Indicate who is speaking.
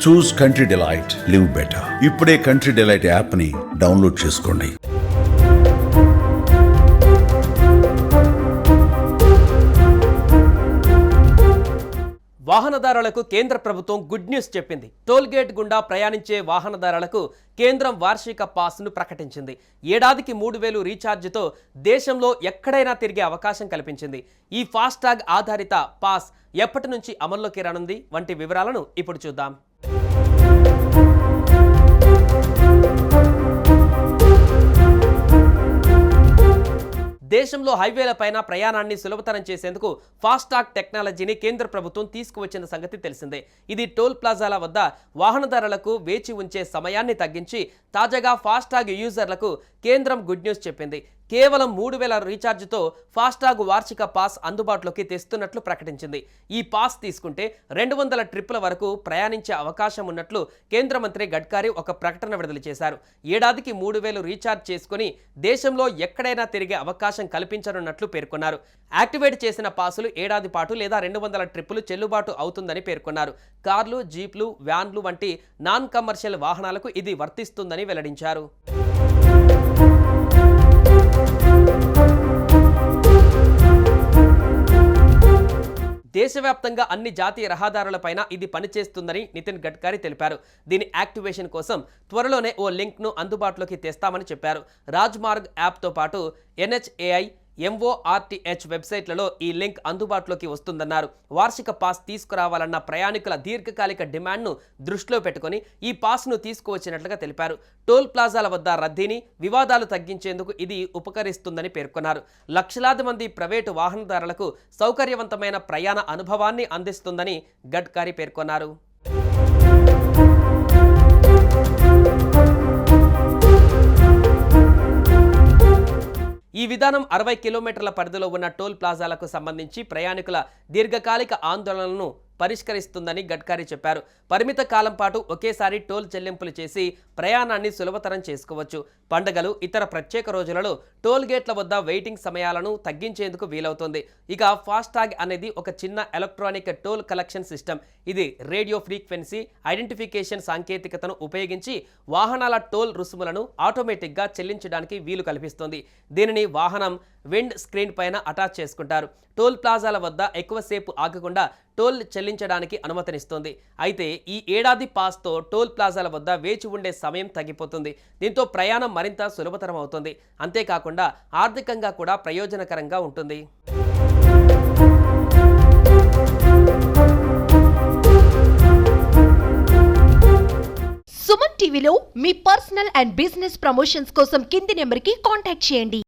Speaker 1: చూస్ country delight, live better. ఇప్పుడే country delight app ని download చేసుకోండి.
Speaker 2: వాహనదారులకు కేంద్ర ప్రభుత్వం గుడ్ న్యూస్ చెప్పింది. టోల్ గేట్ గుండా ప్రయాణించే వాహనదారులకు కేంద్రం వార్షిక పాస్ను ప్రకటించింది. ఏడాదికి 3000 రీఛార్జ్తో దేశంలో ఎక్కడైనా తిరిగే అవకాశం కల్పించింది. ఈ ఫాస్టాగ్ ఆధారిత పాస్ ఎప్పటి నుంచి అమల్లోకి రానుంది వంటి వివరాలను ఇప్పుడు చూద్దాం. దేశంలో హైవేలపైన ప్రయాణాన్ని సులభతరం చేసేందుకు ఫాస్టాగ్ టెక్నాలజీని కేంద్ర ప్రభుత్వం తీసుకువచ్చిన సంగతి తెలిసిందే. ఇది టోల్ ప్లాజాల వద్ద వాహనదారులకు వేచి ఉంచే సమయాన్ని తగ్గించి తాజాగా ఫాస్టాగ్ యూజర్లకు కేంద్రం గుడ్ న్యూస్ చెప్పింది. కేవలం 3000 రీఛార్జ్తో ఫాస్టాగ్ వార్షిక పాస్ అందుబాటులోకి తెస్తున్నట్లు ప్రకటించింది. ఈ పాస్ తీసుకుంటే 200 ట్రిప్పుల వరకు ప్రయాణించే అవకాశం ఉన్నట్లు కేంద్ర మంత్రి గడ్కరీ ఒక ప్రకటన విడుదల చేశారు. ఏడాదికి 3000 రీఛార్జ్ చేసుకుని దేశంలో ఎక్కడైనా తిరిగే అవకాశం కల్పించనున్నట్లు పేర్కొన్నారు. యాక్టివేట్ చేసిన పాసులు ఏడాది పాటు లేదా 200 ట్రిప్పులు చెల్లుబాటు అవుతుందని పేర్కొన్నారు. కార్లు, జీప్లు, వ్యాన్లు వంటి నాన్ కమర్షియల్ వాహనాలకు ఇది వర్తిస్తుందని వెల్లడించారు. దేశవ్యాప్తంగా అన్ని జాతీయ రహదారులపైన ఇది పనిచేస్తుందని నితిన్ గడ్కరీ తెలిపారు. దీని యాక్టివేషన్ కోసం త్వరలోనే ఓ లింక్ను అందుబాటులోకి తెస్తామని చెప్పారు. రాజ్మార్గ్ యాప్తో పాటు NHAI, MORTH వెబ్సైట్లలో ఈ లింక్ అందుబాటులోకి వస్తుందన్నారు. వార్షిక పాస్ తీసుకురావాలన్న ప్రయాణికుల దీర్ఘకాలిక డిమాండ్ను దృష్టిలో పెట్టుకుని ఈ పాస్ను తీసుకువచ్చినట్లుగా తెలిపారు. టోల్ ప్లాజాల వద్ద రద్దీని, వివాదాలు తగ్గించేందుకు ఇది ఉపకరిస్తుందని పేర్కొన్నారు. లక్షలాది మంది ప్రైవేటు వాహనదారులకు సౌకర్యవంతమైన ప్రయాణ అనుభవాన్ని అందిస్తుందని గడ్కరీ పేర్కొన్నారు. ఈ విధానం 60 కిలోమీటర్ల పరిధిలో ఉన్న టోల్ ప్లాజాలకు సంబంధించి ప్రయాణికుల దీర్ఘకాలిక ఆందోళనలను పరిష్కరిస్తుందని గడ్కరీ చెప్పారు. పరిమిత కాలం పాటు ఒకేసారి టోల్ చెల్లింపులు చేసి ప్రయాణాన్ని సులభతరం చేసుకోవచ్చు. పండుగలు, ఇతర ప్రత్యేక రోజులలో టోల్ గేట్ల వద్ద వెయిటింగ్ సమయాలను తగ్గించేందుకు వీలవుతుంది. ఇక ఫాస్టాగ్ అనేది ఒక చిన్న ఎలక్ట్రానిక్ టోల్ కలెక్షన్ సిస్టమ్. ఇది రేడియో ఫ్రీక్వెన్సీ ఐడెంటిఫికేషన్ సాంకేతికతను ఉపయోగించి వాహనాల టోల్ రుసుములను ఆటోమేటిక్గా చెల్లించడానికి వీలు కల్పిస్తుంది. దీనిని వాహనం విండ్ స్క్రీన్ పైన అటాచ్ చేసుకుంటారు. టోల్ ప్లాజాల వద్ద ఎక్కువసేపు ఆగకుండా టోల్ చెల్లించడానికి అనుమతినిస్తుంది. అయితే ఈ ఏడాది పాస్తో టోల్ ప్లాజాల వద్ద వేచి ఉండే సమయం తగ్గిపోతుంది. దీంతో ప్రయాణం మరింత సులభతరం అవుతుంది. అంతేకాకుండా ఆర్థికంగా కూడా ప్రయోజనకరంగా ఉంటుంది.
Speaker 3: సుమన్ టీవీలో మీ పర్సనల్ అండ్ బిజినెస్ ప్రమోషన్స్ కోసం కింది నెంబర్కి కాంటాక్ట్ చేయండి.